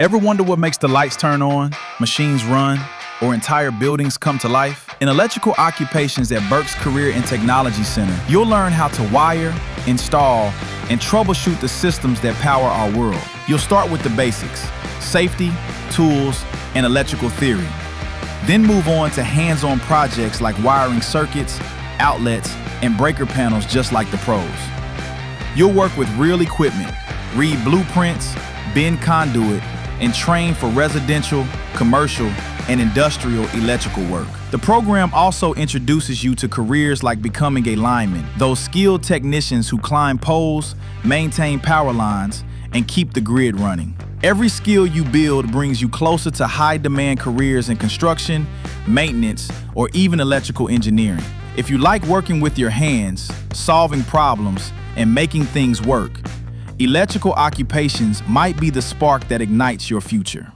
Ever wonder what makes the lights turn on, machines run, or entire buildings come to life? In electrical occupations at Berks Career and Technology Center, you'll learn how to wire, install, and troubleshoot the systems that power our world. You'll start with the basics: safety, tools, and electrical theory. Then move on to hands-on projects like wiring circuits, outlets, and breaker panels just like the pros. You'll work with real equipment, read blueprints, bend conduit, and train for residential, commercial, and industrial electrical work. The program also introduces you to careers like becoming a lineman, those skilled technicians who climb poles, maintain power lines, and keep the grid running. Every skill you build brings you closer to high-demand careers in construction, maintenance, or even electrical engineering. If you like working with your hands, solving problems, and making things work, electrical occupations might be the spark that ignites your future.